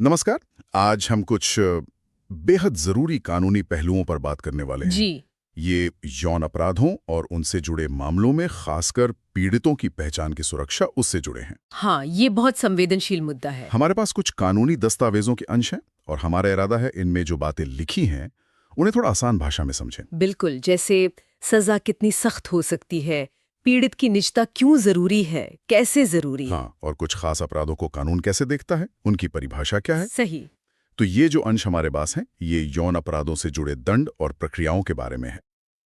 नमस्कार। आज हम कुछ बेहद जरूरी कानूनी पहलुओं पर बात करने वाले हैं। जी। ये यौन अपराधों और उनसे जुड़े मामलों में खासकर पीड़ितों की पहचान की सुरक्षा उससे जुड़े हैं। हाँ, ये बहुत संवेदनशील मुद्दा है। हमारे पास कुछ कानूनी दस्तावेजों के अंश हैं और हमारा इरादा है इनमें जो बातें लिखी हैं उन्हें थोड़ा आसान भाषा में समझें। बिल्कुल, जैसे सजा कितनी सख्त हो सकती है, पीड़ित की निजता क्यों जरूरी है, कैसे जरूरी है। हाँ, और कुछ खास अपराधों को कानून कैसे देखता है, उनकी परिभाषा क्या है। सही। तो ये जो अंश हमारे पास हैं ये यौन अपराधों से जुड़े दंड और प्रक्रियाओं के बारे में है।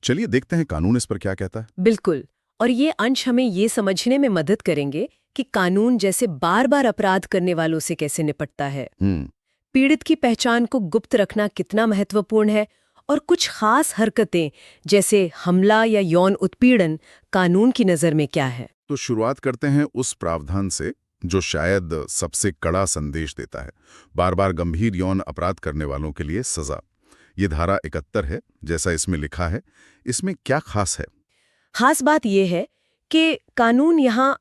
चलिए देखते हैं कानून इस पर क्या कहता है। बिल्कुल। और ये अंश हमें ये समझने में मदद करेंगे कि कानून जैसे बार बार अपराध करने वालों से कैसे निपटता है, पीड़ित की पहचान को गुप्त रखना कितना महत्वपूर्ण है, और कुछ खास हरकतें जैसे हमला या यौन उत्पीड़न कानून की नज़र में क्या है। तो शुरुआत करते हैं उस प्रावधान से जो शायद सबसे कड़ा संदेश देता है, बार बार गंभीर यौन अपराध करने वालों के लिए सजा। ये धारा 71 है, जैसा इसमें लिखा है। इसमें क्या खास है? खास बात यह है कि कानून यहाँ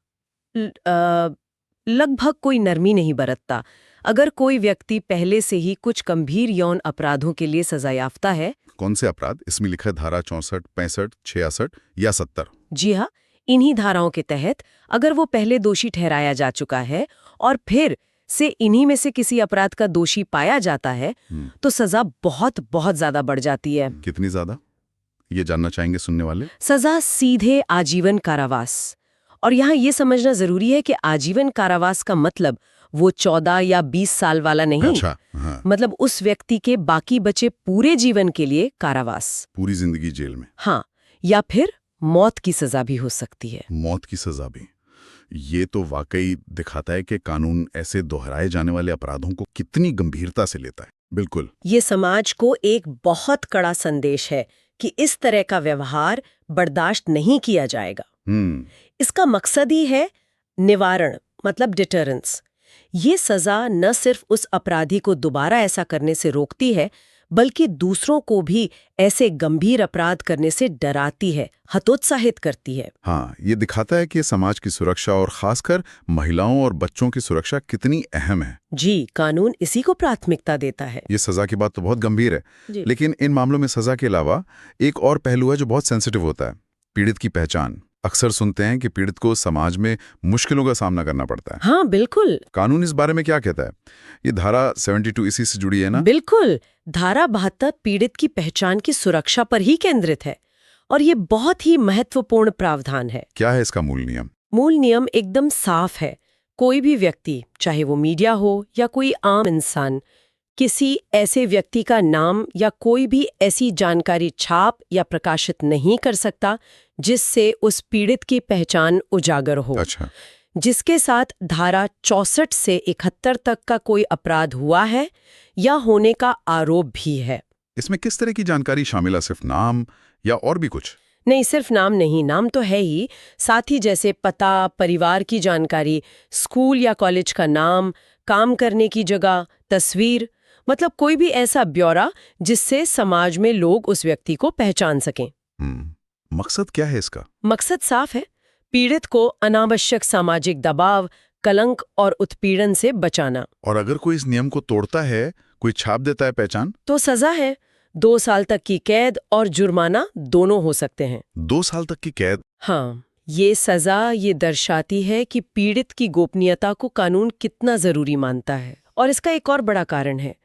लगभग कोई नरमी नहीं बरतता। अगर कोई व्यक्ति पहले से ही कुछ गंभीर यौन अपराधों के लिए सजायाफ्ता है। कौन से अपराध? इसमें लिखा है धारा 64, 65, 66 या 70। जी हाँ, इन्हीं धाराओं के तहत अगर वो पहले दोषी ठहराया जा चुका है और फिर से इन्हीं में से किसी अपराध का दोषी पाया जाता है तो सजा बहुत बहुत ज्यादा बढ़ जाती है। कितनी ज्यादा, ये जानना चाहेंगे सुनने वाले। सजा सीधे आजीवन कारावास। और यहाँ ये समझना जरूरी है कि आजीवन कारावास का मतलब वो 14 या 20 साल वाला नहीं। अच्छा, हाँ। मतलब उस व्यक्ति के बाकी बचे पूरे जीवन के लिए कारावास, पूरी जिंदगी जेल में। हाँ, या फिर मौत की सजा भी हो सकती है। मौत की सजा भी। ये तो वाकई दिखाता है कि कानून ऐसे दोहराए जाने वाले अपराधों को कितनी गंभीरता से लेता है। बिल्कुल। ये समाज को एक बहुत कड़ा संदेश है कि इस तरह का व्यवहार बर्दाश्त नहीं किया जाएगा। इसका मकसद ही है निवारण, मतलब डिटरेंस। ये सजा न सिर्फ उस अपराधी को दोबारा ऐसा करने से रोकती है, बल्कि दूसरों को भी ऐसे गंभीर अपराध करने से डराती है, हतोत्साहित करती है। हाँ, ये दिखाता है कि समाज की सुरक्षा और खासकर महिलाओं और बच्चों की सुरक्षा कितनी अहम है। जी, कानून इसी को प्राथमिकता देता है। ये सजा की बात तो बहुत गंभीर है, लेकिन इन मामलों में सजा के अलावा एक और पहलू है जो बहुत सेंसिटिव होता है, पीड़ित की पहचान। अक्सर सुनते हैं कि पीड़ित को समाज में मुश्किलों का सामना करना पड़ता है। हाँ, बिल्कुल। कानून इस बारे में क्या कहता है? ये धारा 72 इसी से जुड़ी है ना? बिल्कुल। धारा 72 पीड़ित की पहचान की सुरक्षा पर ही केंद्रित है और ये बहुत ही महत्वपूर्ण प्रावधान है। क्या है इसका मूल नियम? मूल नियम एकदम साफ है। कोई भी व्यक्ति, चाहे वो मीडिया हो या कोई आम इंसान, किसी ऐसे व्यक्ति का नाम या कोई भी ऐसी जानकारी छाप या प्रकाशित नहीं कर सकता जिससे उस पीड़ित की पहचान उजागर हो। अच्छा। जिसके साथ धारा 64 से 71 तक का कोई अपराध हुआ है या होने का आरोप भी है। इसमें किस तरह की जानकारी शामिल है? सिर्फ नाम या और भी कुछ? नहीं, सिर्फ नाम नहीं, नाम तो है ही, साथ ही जैसे पता, परिवार की जानकारी, स्कूल या कॉलेज का नाम, काम करने की जगह, तस्वीर, मतलब कोई भी ऐसा ब्यौरा जिससे समाज में लोग उस व्यक्ति को पहचान सकें। मकसद क्या है इसका? मकसद साफ है, पीड़ित को अनावश्यक सामाजिक दबाव, कलंक और उत्पीड़न से बचाना। और अगर कोई इस नियम को तोड़ता है, कोई छाप देता है पहचान, तो सजा है 2 साल तक की कैद और जुर्माना दोनों हो सकते हैं। 2 साल तक की कैद? हाँ, ये सजा ये दर्शाती है कि पीड़ित की गोपनीयता को कानून कितना जरूरी मानता है। और इसका एक और बड़ा कारण है,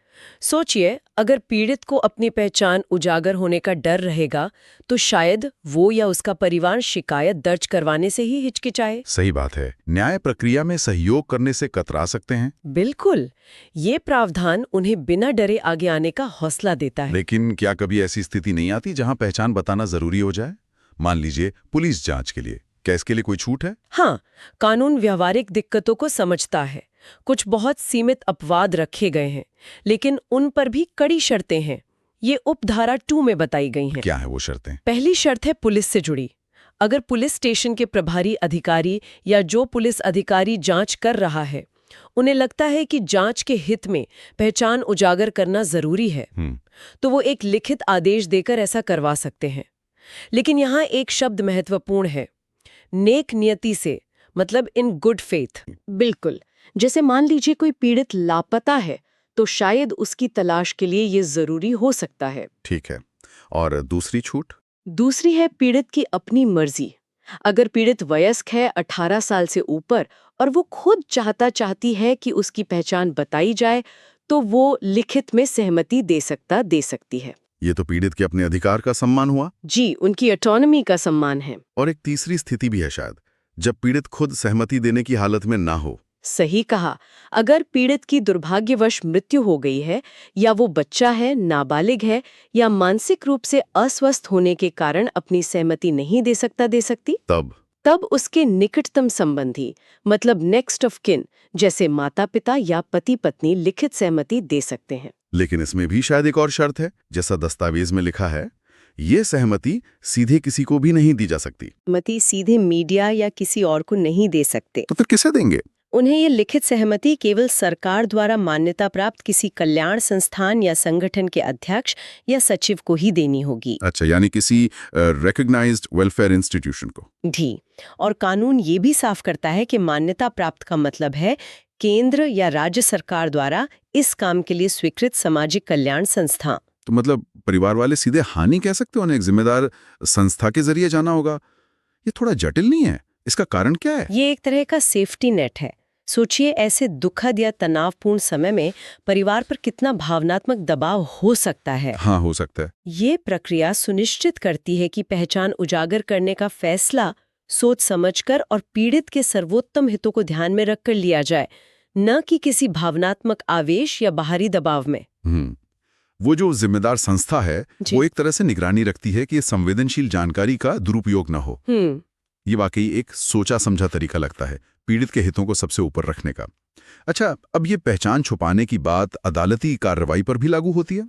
सोचिए, अगर पीड़ित को अपनी पहचान उजागर होने का डर रहेगा तो शायद वो या उसका परिवार शिकायत दर्ज करवाने से ही हिचकिचाए। सही बात है। न्याय प्रक्रिया में सहयोग करने से कतरा सकते हैं। बिल्कुल। ये प्रावधान उन्हें बिना डरे आगे आने का हौसला देता है। लेकिन क्या कभी ऐसी स्थिति नहीं आती जहां पहचान बताना जरूरी हो जाए? मान लीजिए पुलिस जांच के लिए, क्या इसके लिए कोई छूट है? हाँ, कानून व्यावहारिक दिक्कतों को समझता है। कुछ बहुत सीमित अपवाद रखे गए हैं, लेकिन उन पर भी कड़ी शर्तें हैं। ये उपधारा 2 में बताई गई हैं। क्या है वो शर्तें? पहली शर्त है पुलिस से जुड़ी। अगर पुलिस स्टेशन के प्रभारी अधिकारी या जो पुलिस अधिकारी जांच कर रहा है, उन्हें लगता है कि जांच के हित में पहचान उजागर करना जरूरी है, तो वो एक लिखित आदेश देकर ऐसा करवा सकते हैं। लेकिन यहाँ एक शब्द महत्वपूर्ण है, नेक नियति से, मतलब इन गुड फेथ। बिल्कुल। जैसे मान लीजिए कोई पीड़ित लापता है तो शायद उसकी तलाश के लिए ये जरूरी हो सकता है। ठीक है। और दूसरी छूट? दूसरी है पीड़ित की अपनी मर्जी। अगर पीड़ित वयस्क है 18 साल से ऊपर और वो खुद चाहती है कि उसकी पहचान बताई जाए, तो वो लिखित में सहमति दे सकती है। ये तो पीड़ित के अपने अधिकार का सम्मान हुआ। जी, उनकी ऑटोनॉमी का सम्मान है। और एक तीसरी स्थिति भी है शायद, जब पीड़ित खुद सहमति देने की हालत में ना हो। सही कहा। अगर पीड़ित की दुर्भाग्यवश मृत्यु हो गई है, या वो बच्चा है, नाबालिग है, या मानसिक रूप से अस्वस्थ होने के कारण अपनी सहमति नहीं दे सकती, तब उसके निकटतम संबंधी, मतलब नेक्स्ट ऑफ किन, जैसे माता पिता या पति पत्नी लिखित सहमति दे सकते हैं। लेकिन इसमें भी शायद एक और शर्त है, जैसा दस्तावेज में लिखा है, ये सहमति सीधे किसी को भी नहीं दी जा सकती। सहमति सीधे मीडिया या किसी और को नहीं दे सकते। तो फिर किसे देंगे? उन्हें ये लिखित सहमति केवल सरकार द्वारा मान्यता प्राप्त किसी कल्याण संस्थान या संगठन के अध्यक्ष या सचिव को ही देनी होगी। अच्छा, यानी किसी रिकॉग्नाइज्ड वेलफेयर इंस्टीट्यूशन को। जी, और कानून ये भी साफ करता है कि मान्यता प्राप्त का मतलब है केंद्र या राज्य सरकार द्वारा इस काम के लिए स्वीकृत सामाजिक कल्याण संस्था। तो मतलब परिवार वाले सीधे हानि कह सकते हो, उन्हें एक जिम्मेदार संस्था के जरिए जाना होगा। ये थोड़ा जटिल नहीं है? इसका कारण क्या है? ये एक तरह का सेफ्टी नेट है। सोचिए, ऐसे दुखद या तनावपूर्ण समय में परिवार पर कितना भावनात्मक दबाव हो सकता है। हाँ, हो सकता है। ये प्रक्रिया सुनिश्चित करती है कि पहचान उजागर करने का फैसला सोच समझकर और पीड़ित के सर्वोत्तम हितों को ध्यान में रखकर लिया जाए, न कि किसी भावनात्मक आवेश या बाहरी दबाव में। वो जो जिम्मेदार संस्था है, वो एक तरह से निगरानी रखती है कि संवेदनशील जानकारी का दुरुपयोग न हो। ये वाकई एक सोचा समझा तरीका लगता है, पीड़ित के हितों को सबसे ऊपर रखने का। अच्छा, अब ये पहचान छुपाने की बात अदालती कार्रवाई पर भी लागू होती है?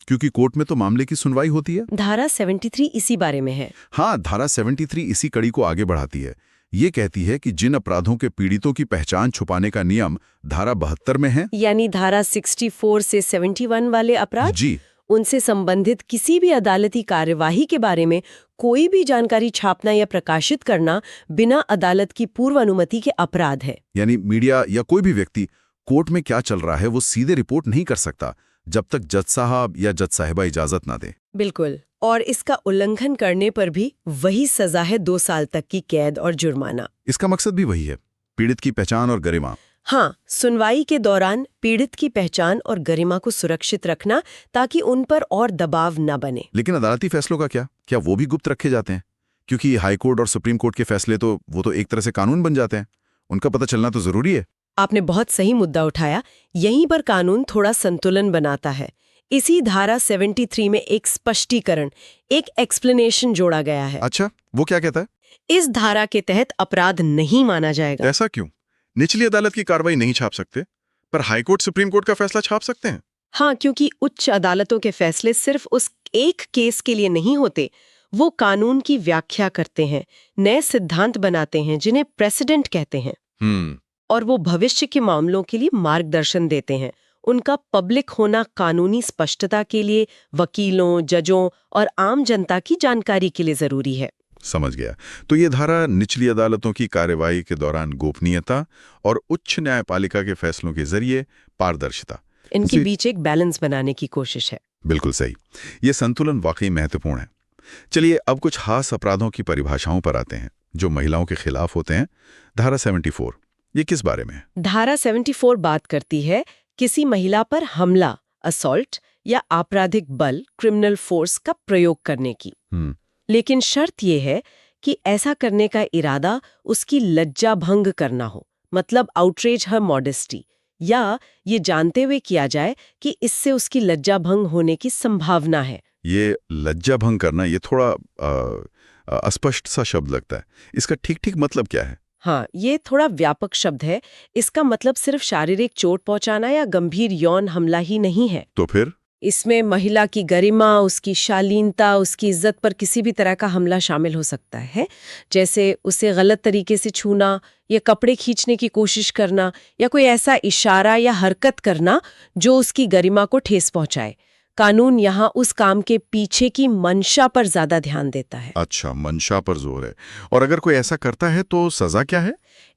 क्योंकि कोर्ट में तो मामले की सुनवाई होती है। धारा 73 इसी बारे में है। हाँ, धारा 73 इसी कड़ी को आगे बढ़ाती है। ये कहती है कि जिन अपराधों के पीड़ितों की पहचान छुपाने का नियम धारा 72 में है, यानी धारा 64 से 71 वाले अपराध, जी, उनसे संबंधित किसी भी अदालती कार्यवाही के बारे में कोई भी जानकारी छापना या प्रकाशित करना बिना अदालत की पूर्व अनुमति के अपराध है। यानी मीडिया या कोई भी व्यक्ति कोर्ट में क्या चल रहा है वो सीधे रिपोर्ट नहीं कर सकता जब तक जज साहब या जज साहिबा इजाजत ना दे। बिल्कुल। और इसका उल्लंघन करने पर भी वही सजा है, 2 साल तक की कैद और जुर्माना। इसका मकसद भी वही है, पीड़ित की पहचान और गरिमा। हाँ, सुनवाई के दौरान पीड़ित की पहचान और गरिमा को सुरक्षित रखना ताकि उन पर और दबाव न बने। लेकिन अदालती फैसलों का क्या वो भी गुप्त रखे जाते हैं? क्योंकि हाई कोर्ट और सुप्रीम कोर्ट के फैसले तो वो तो एक तरह से कानून बन जाते हैं, उनका पता चलना तो जरूरी है। आपने बहुत सही मुद्दा उठाया। यहीं पर कानून थोड़ा संतुलन बनाता है। इसी धारा 73 में एक स्पष्टीकरण, एक एक्सप्लेनेशन जोड़ा गया है। अच्छा, वो क्या कहता है? इस धारा के तहत अपराध नहीं माना जाएगा। ऐसा क्यों? निचली अदालत की कार्रवाई नहीं छाप सकते, पर हाई कोर्ट सुप्रीम कोर्ट का फैसला छाप सकते हैं। हाँ, क्योंकि उच्च अदालतों के फैसले सिर्फ उस एक केस के लिए नहीं होते, वो कानून की व्याख्या करते हैं, नए सिद्धांत बनाते हैं जिन्हें प्रेसिडेंट कहते हैं, और वो भविष्य के मामलों के लिए मार्गदर्शन देते हैं। उनका पब्लिक होना कानूनी स्पष्टता के लिए वकीलों, जजों और आम जनता की जानकारी के लिए जरूरी है। समझ गया। तो ये धारा निचली अदालतों की कार्यवाही के दौरान गोपनीयता और उच्च न्यायपालिका के फैसलों के जरिए पारदर्शिता, इनके बीच एक बैलेंस बनाने की कोशिश है। बिल्कुल सही। ये संतुलन वाकई महत्वपूर्ण है। चलिए अब कुछ खास अपराधों की परिभाषाओं पर आते हैं जो महिलाओं के खिलाफ होते हैं। धारा 74, ये किस बारे में है? धारा 74 बात करती है किसी महिला पर हमला, असॉल्ट या आपराधिक बल, क्रिमिनल फोर्स का प्रयोग करने की। लेकिन शर्त यह है कि ऐसा करने का इरादा उसकी लज्जा भंग करना हो, मतलब आउटरेज हर मॉडेस्टी, या ये जानते हुए किया जाए कि इससे उसकी लज्जा भंग होने की संभावना है। ये लज्जा भंग करना, ये थोड़ा अस्पष्ट सा शब्द लगता है। इसका ठीक मतलब क्या है? हाँ, ये थोड़ा व्यापक शब्द है। इसका मतलब सिर्फ शारीरिक चोट पहुंचाना या गंभीर यौन हमला ही नहीं है। तो फिर इसमें महिला की गरिमा, उसकी शालीनता, उसकी इज्जत पर किसी भी तरह का हमला शामिल हो सकता है, जैसे उसे गलत तरीके से छूना या कपड़े खींचने की कोशिश करना या कोई ऐसा इशारा या हरकत करना जो उसकी गरिमा को ठेस पहुंचाए। कानून यहाँ उस काम के पीछे की मंशा पर ज्यादा ध्यान देता है। अच्छा, मंशा पर जोर है। और अगर कोई ऐसा करता है तो सजा क्या है?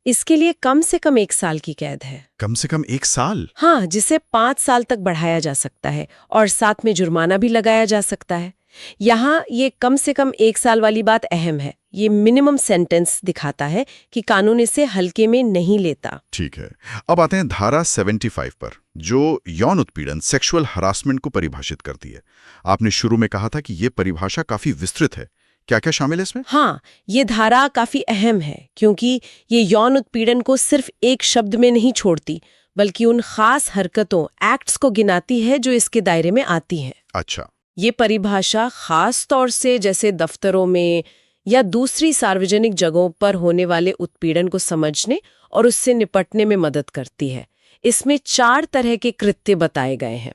इसके लिए कम से कम 1 साल की कैद है। कम से कम 1 साल? हाँ, जिसे 5 साल तक बढ़ाया जा सकता है और साथ में जुर्माना भी लगाया जा सकता है। यहाँ ये कम से कम 1 साल वाली बात अहम है। ये मिनिमम सेंटेंस दिखाता है कि कानून इसे हल्के में नहीं लेता। ठीक है। अब आते हैं धारा 75 पर, जो यौन उत्पीड़न, सेक्सुअल हरासमेंट को परिभाषित करती है। आपने शुरू में कहा था कि ये परिभाषा काफी विस्तृत है। क्या क्या शामिल है इसमें? हाँ, ये धारा काफी अहम है क्योंकि ये यौन उत्पीड़न को सिर्फ एक शब्द में नहीं छोड़ती, बल्कि उन खास हरकतों, एक्ट्स को गिनाती है जो इसके दायरे में आती हैं। अच्छा। ये परिभाषा खास तौर से जैसे दफ्तरों में या दूसरी सार्वजनिक जगहों पर होने वाले उत्पीड़न को समझने और उससे निपटने में मदद करती है। इसमें 4 तरह के कृत्य बताए गए हैं।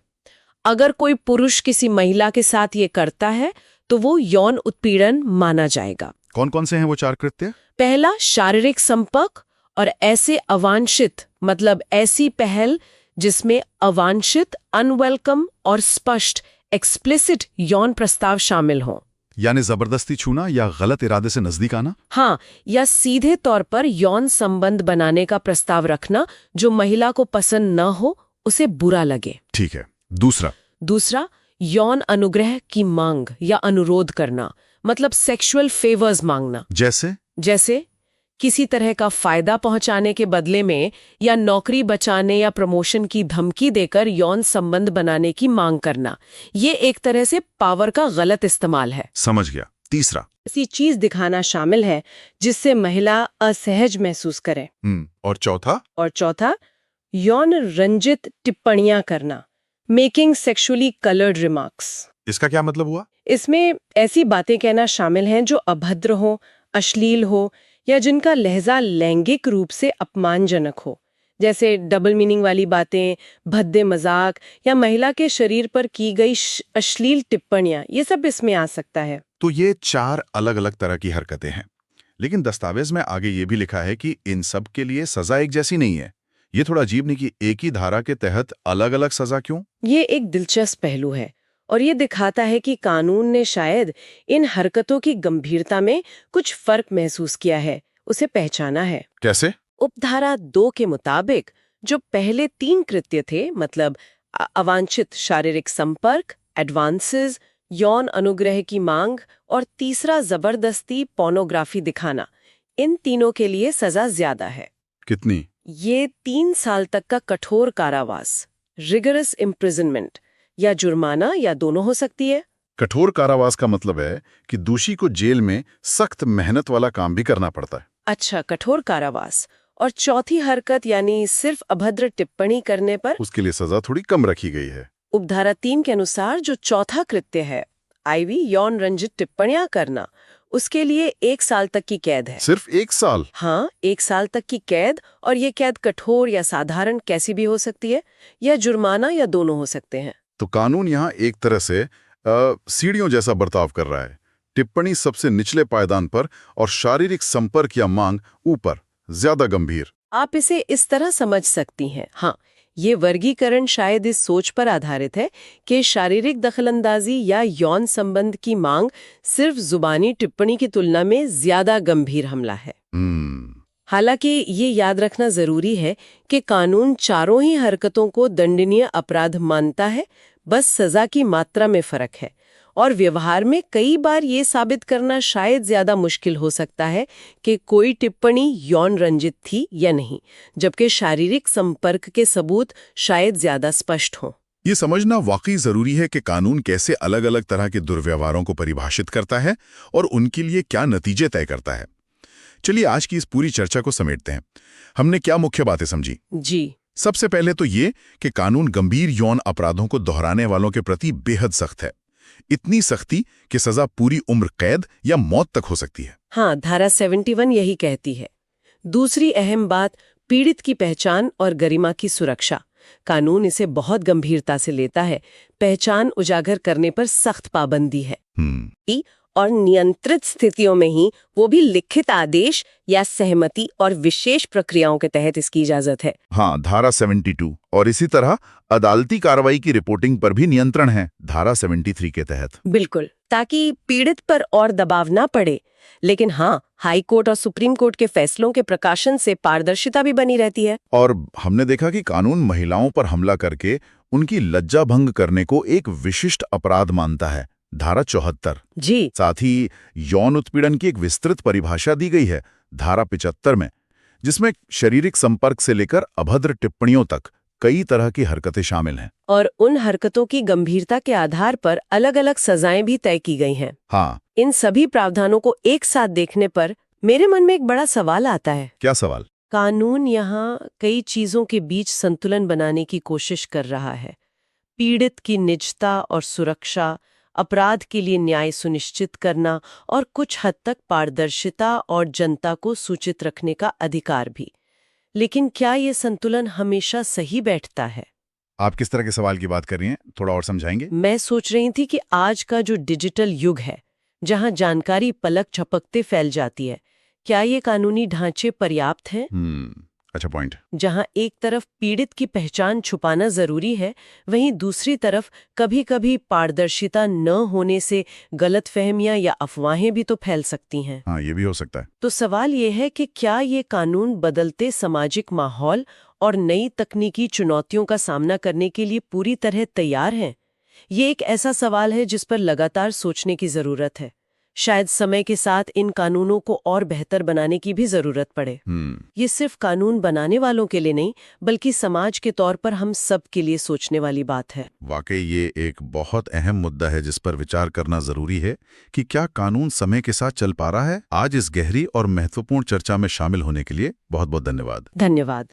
अगर कोई पुरुष किसी महिला के साथ ये करता है तो वो यौन उत्पीड़न माना जाएगा। कौन कौन से हैं वो 4 कृत्य? पहला, शारीरिक संपर्क और ऐसे अवांछित, मतलब ऐसी पहल जिसमें अवांछित, अनवेलकम और स्पष्ट, एक्सप्लिसिट यौन प्रस्ताव शामिल हों। यानी जबरदस्ती छूना या गलत इरादे से नजदीक आना? हाँ, या सीधे तौर पर यौन संबंध बनाने का प्रस्ताव रखना जो महिला को पसंद न हो, उसे बुरा लगे। ठीक है। दूसरा, यौन अनुग्रह की मांग या अनुरोध करना, मतलब सेक्सुअल फेवर्स मांगना। जैसे किसी तरह का फायदा पहुंचाने के बदले में या नौकरी बचाने या प्रमोशन की धमकी देकर यौन संबंध बनाने की मांग करना। ये एक तरह से पावर का गलत इस्तेमाल है। समझ गया। तीसरा, ऐसी चीज दिखाना शामिल है जिससे महिला असहज महसूस करे। और चौथा, यौन रंजित टिप्पणियां करना, मेकिंग सेक्सुअली कलर्ड रिमार्क्स। इसका क्या मतलब हुआ? इसमें ऐसी बातें कहना शामिल हैं जो अभद्र हो, अश्लील हो या जिनका लहजा लैंगिक रूप से अपमानजनक हो, जैसे डबल मीनिंग वाली बातें, भद्दे मजाक या महिला के शरीर पर की गई अश्लील टिप्पणियां, ये सब इसमें आ सकता है। तो ये 4 अलग अलग तरह की हरकतें हैं, लेकिन दस्तावेज में आगे ये भी लिखा है कि इन सब के लिए सजा एक जैसी नहीं है। ये थोड़ा अजीब नहीं कि एक ही धारा के तहत अलग अलग सजा क्यों? ये एक दिलचस्प पहलू है और ये दिखाता है कि कानून ने शायद इन हरकतों की गंभीरता में कुछ फर्क महसूस किया है, उसे पहचाना है। कैसे? उपधारा 2 के मुताबिक जो पहले 3 कृत्य थे, मतलब अवांछित शारीरिक संपर्क, एडवांसेस, यौन अनुग्रह की मांग और तीसरा जबरदस्ती पोर्नोग्राफी दिखाना, इन तीनों के लिए सजा ज्यादा है। कितनी? ये 3 साल तक का कठोर कारावास, रिगरस इम्प्रिजनमेंट, या जुर्माना या दोनों हो सकती है। कठोर कारावास का मतलब है कि दोषी को जेल में सख्त मेहनत वाला काम भी करना पड़ता है। अच्छा, कठोर कारावास। और चौथी हरकत यानी सिर्फ अभद्र टिप्पणी करने पर उसके लिए सजा थोड़ी कम रखी गई है। उपधारा 3 के अनुसार जो चौथा कृत्य है, आईवी यौन रंजित टिप्पणियां करना, उसके लिए 1 साल तक की कैद है। सिर्फ 1 साल? हाँ, 1 साल तक की कैद, और ये कैद कठोर या साधारण कैसी भी हो सकती है, या जुर्माना या दोनों हो सकते हैं। तो कानून यहाँ एक तरह से सीढ़ियों जैसा बर्ताव कर रहा है। टिप्पणी सबसे निचले पायदान पर और शारीरिक संपर्क या मांग ऊपर, ज्यादा गंभीर। आप इसे इस तरह समझ सकती हैं। हाँ, ये वर्गीकरण शायद इस सोच पर आधारित है कि शारीरिक दखलंदाजी या यौन संबंध की मांग सिर्फ जुबानी टिप्पणी की तुलना में ज्यादा गंभीर हमला है। हालांकि ये याद रखना जरूरी है कि कानून चारों ही हरकतों को दंडनीय अपराध मानता है, बस सजा की मात्रा में फर्क है। और व्यवहार में कई बार ये साबित करना शायद ज्यादा मुश्किल हो सकता है कि कोई टिप्पणी यौन रंजित थी या नहीं, जबकि शारीरिक संपर्क के सबूत शायद ज्यादा स्पष्ट हों। ये समझना वाकई जरूरी है कि कानून कैसे अलग अलग तरह के दुर्व्यवहारों को परिभाषित करता है और उनके लिए क्या नतीजे तय करता है। चलिए आज की इस पूरी चर्चा को समेटते हैं। हमने क्या मुख्य बातें समझी? जी, सबसे पहले तो ये कि कानून गंभीर यौन अपराधों को दोहराने वालों के प्रति बेहद सख्त है। इतनी सख्ती कि सजा पूरी उम्र कैद या मौत तक हो सकती है। हाँ, धारा 71 यही कहती है। दूसरी अहम बात, पीड़ित की पहचान और गरिमा की सुरक्षा। कानून इसे बहुत गंभीरता से लेता है। पहचान उजागर करने पर सख्त पाबंदी है। और नियंत्रित स्थितियों में ही, वो भी लिखित आदेश या सहमति और विशेष प्रक्रियाओं के तहत इसकी इजाजत है। हाँ, धारा 72। और इसी तरह अदालती कार्रवाई की रिपोर्टिंग पर भी नियंत्रण है धारा 73 के तहत। बिल्कुल, ताकि पीड़ित पर और दबाव ना पड़े। लेकिन हाँ, हाई कोर्ट और सुप्रीम कोर्ट के फैसलों के प्रकाशन से पारदर्शिता भी बनी रहती है। और हमने देखा कि कानून महिलाओं पर हमला करके उनकी लज्जा भंग करने को एक विशिष्ट अपराध मानता है, धारा 74। जी। साथ ही यौन उत्पीड़न की एक विस्तृत परिभाषा दी गई है धारा 75 में, जिसमें शारीरिक संपर्क से लेकर अभद्र टिप्पणियों तक कई तरह की हरकतें शामिल हैं। और उन हरकतों की गंभीरता के आधार पर अलग-अलग सजाएं भी तय की गई हैं। हाँ, इन सभी प्रावधानों को एक साथ देखने पर मेरे मन में एक बड़ा सवाल आता है। क्या सवाल? कानून यहाँ कई चीजों के बीच संतुलन बनाने की कोशिश कर रहा है। पीड़ित की निजता और सुरक्षा, अपराध के लिए न्याय सुनिश्चित करना और कुछ हद तक पारदर्शिता और जनता को सूचित रखने का अधिकार भी। लेकिन क्या ये संतुलन हमेशा सही बैठता है? आप किस तरह के सवाल की बात कर रही हैं, थोड़ा और समझाएंगे? मैं सोच रही थी कि आज का जो डिजिटल युग है, जहां जानकारी पलक झपकते फैल जाती है, क्या ये कानूनी ढांचे पर्याप्त हैं? अच्छा पॉइंट। जहां एक तरफ पीड़ित की पहचान छुपाना जरूरी है, वहीं दूसरी तरफ कभी-कभी पारदर्शिता न होने से गलतफहमियां या अफवाहें भी तो फैल सकती हैं। हाँ, ये भी हो सकता है। तो सवाल ये है कि क्या ये कानून बदलते सामाजिक माहौल और नई तकनीकी चुनौतियों का सामना करने के लिए पूरी तरह तैयार हैं? ये एक ऐसा सवाल है जिस पर लगातार सोचने की जरूरत है। शायद समय के साथ इन कानूनों को और बेहतर बनाने की भी जरूरत पड़े। ये सिर्फ कानून बनाने वालों के लिए नहीं, बल्कि समाज के तौर पर हम सब के लिए सोचने वाली बात है। वाकई ये एक बहुत अहम मुद्दा है जिस पर विचार करना जरूरी है कि क्या कानून समय के साथ चल पा रहा है। आज इस गहरी और महत्वपूर्ण चर्चा में शामिल होने के लिए बहुत बहुत धन्यवाद। धन्यवाद।